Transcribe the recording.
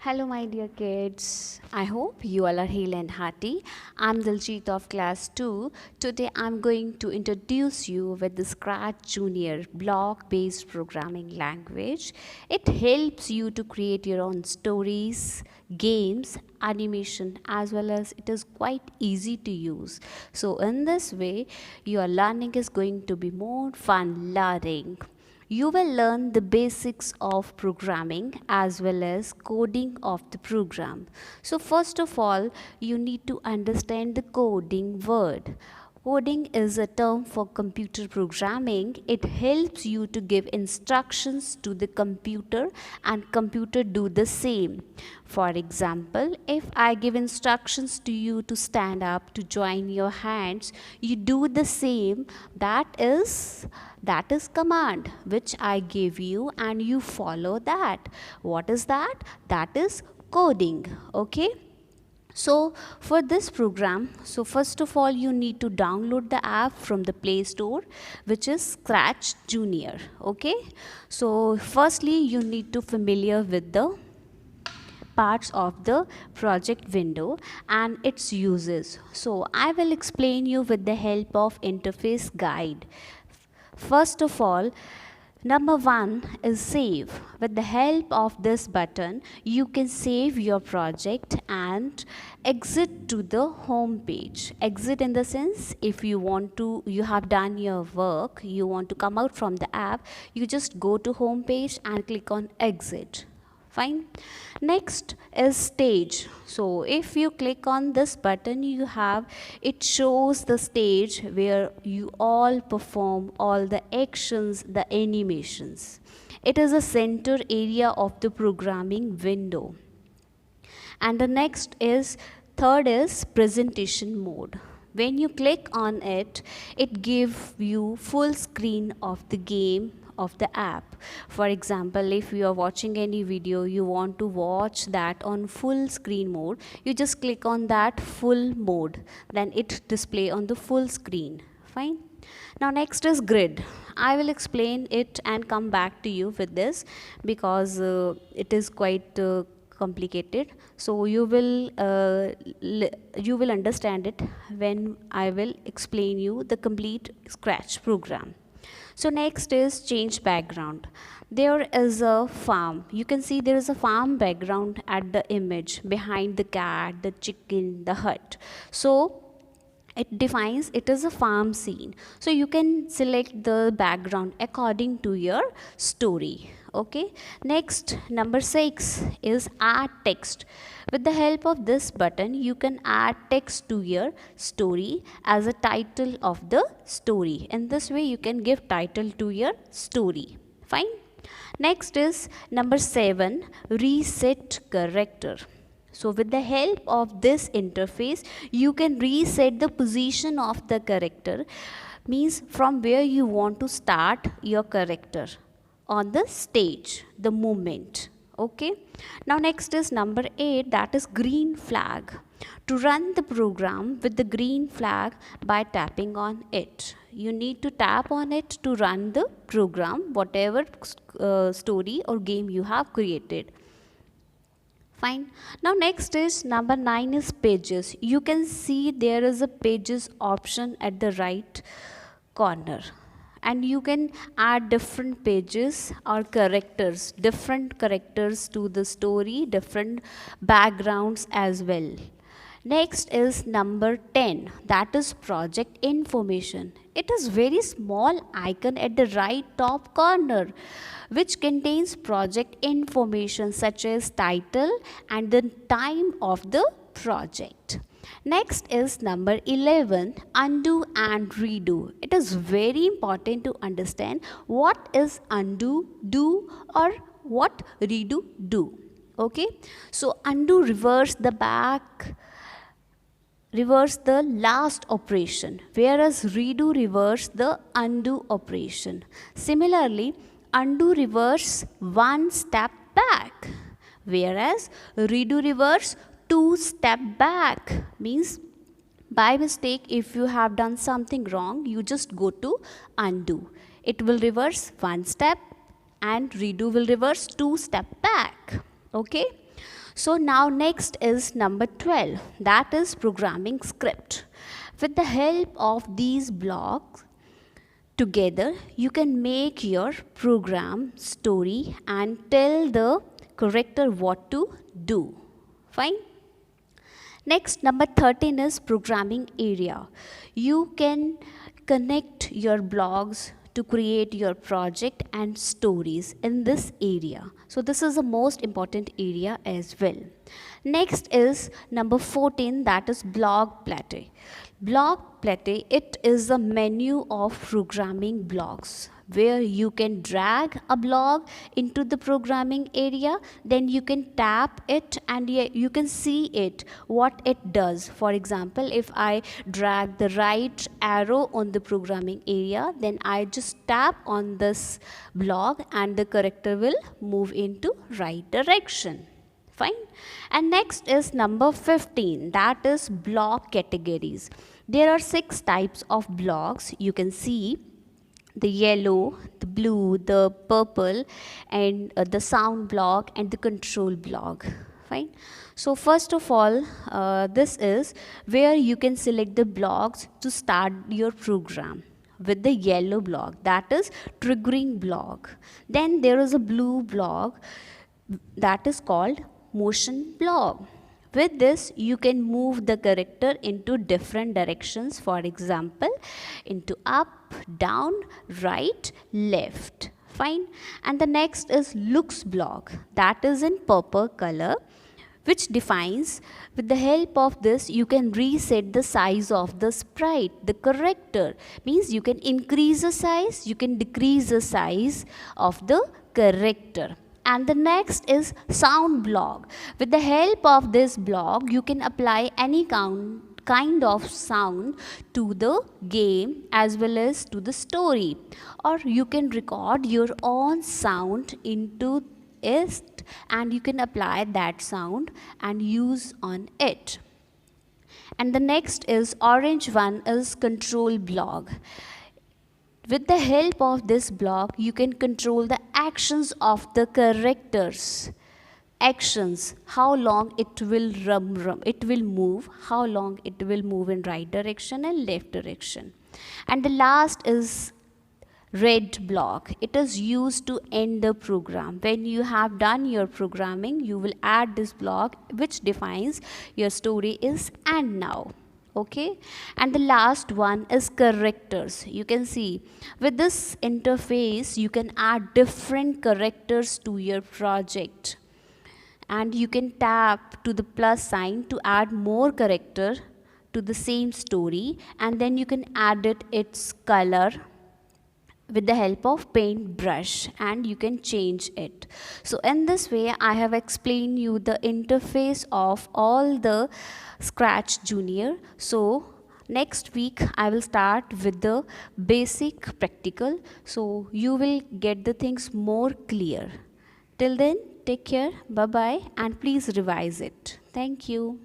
Hello, my dear kids. I hope you all are hale and hearty. I'm Diljit of class 2. Today, I'm going to introduce you with the Scratch Junior block based programming language. It helps you to create your own stories, games, animation, as well as it is quite easy to use. So, in this way, your learning is going to be more fun learning. You will learn the basics of programming as well as coding of the program. So first of all, you need to understand the coding word. Coding is a term for computer programming. It helps you to give instructions to the computer and computer do the same. For example, if I give instructions to you to stand up, to join your hands, you do the same. That is command which I give you and you follow that. What is that? That is coding. Okay. So for this program, so first of all you need to download the app from the Play Store, which is Scratch Junior. Okay. So firstly you need to familiar with the parts of the project window and its uses. So I will explain you with the help of interface guide. First of all, number 1 is save. With the help of this button, you can save your project and exit to the home page. Exit in the sense, if you want to, you have done your work, you want to come out from the app, you just go to home page and click on exit. Fine. Next is stage. So if you click on this button, it shows the stage where you all perform all the actions, the animations. It is a center area of the programming window. And the third is presentation mode. When you click on it, it gives you full screen of the game, of the app. For example, if you are watching any video, you want to watch that on full screen mode, you just click on that full mode, then it display on the full screen. Fine. Now next is grid. I will explain it and come back to you with this because it is quite complicated. So you will understand it when I will explain you the complete Scratch program. So next is change background. There is a farm. You can see there is a farm background at the image behind the cat, the chicken, the hut. So it defines it is a farm scene. So you can select the background according to your story. Okay. Next, number 6 is add text. With the help of this button, you can add text to your story as a title of the story. In this way, you can give title to your story. Fine. Next is number 7, reset character. So with the help of this interface, you can reset the position of the character, means from where you want to start your character on the stage, the movement. Okay. Now next is number 8, that is green flag. To run the program with the green flag by tapping on it. You need to tap on it to run the program, whatever story or game you have created. Fine. Now next is number 9 is pages. You can see there is a pages option at the right corner. And you can add different pages or characters, different characters to the story, different backgrounds as well. Next is number 10, that is project information. It is very small icon at the right top corner which contains project information such as title and the time of the project. Next is number 11, undo and redo. It is very important to understand what is undo, do, or what redo, do. Okay. So undo reverse the last operation, whereas redo reverse the undo operation. Similarly, undo reverse one step back, whereas redo reverse 2 step back. Means by mistake, if you have done something wrong, you just go to undo. It will reverse 1 step and redo will reverse 2 step back. Okay. So now next is number 12, that is programming script. With the help of these blocks together, you can make your program story and tell the character what to do. Fine. Next, number 13 is programming area. You can connect your blogs to create your project and stories in this area. So this is the most important area as well. Next is number 14, that is blog plateau. Blog plateau, it is a menu of programming blogs where you can drag a blog into the programming area, then you can tap it and you can see it, what it does. For example, if I drag the right arrow on the programming area, then I just tap on this blog and the character will move into right direction. Fine. And next is number 15, that is blog categories. There are 6 types of blogs. You can see the yellow, the blue, the purple, and the sound blog and the control blog. Fine. So first of all, this is where you can select the blogs to start your program. With the yellow blog, that is triggering blog. Then there is a blue blog that is called motion blog. With this, you can move the character into different directions, for example, into up, down, right, left. Fine. And the next is looks blog, that is in purple color, which defines, with the help of this, you can reset the size of the sprite, the character. Means you can increase the size, you can decrease the size of the character. And the next is sound blog. With the help of this blog, you can apply any kind of sound to the game as well as to the story. Or you can record your own sound into it and you can apply that sound and use on it. And the next is orange one is control blog. With the help of this block, you can control the actions of the characters. Actions, how long it will it will move, how long it will move in right direction and left direction. And the last is red block. It is used to end the program. When you have done your programming, you will add this block which defines your story is end now. Okay, and the last one is characters. You can see with this interface you can add different characters to your project, and you can tap to the plus sign to add more character to the same story, and then you can add its color with the help of paintbrush and you can change it. So in this way I have explained you the interface of all the Scratch Junior. So next week I will start with the basic practical, so you will get the things more clear. Till then, take care, bye bye, and please revise it. Thank you.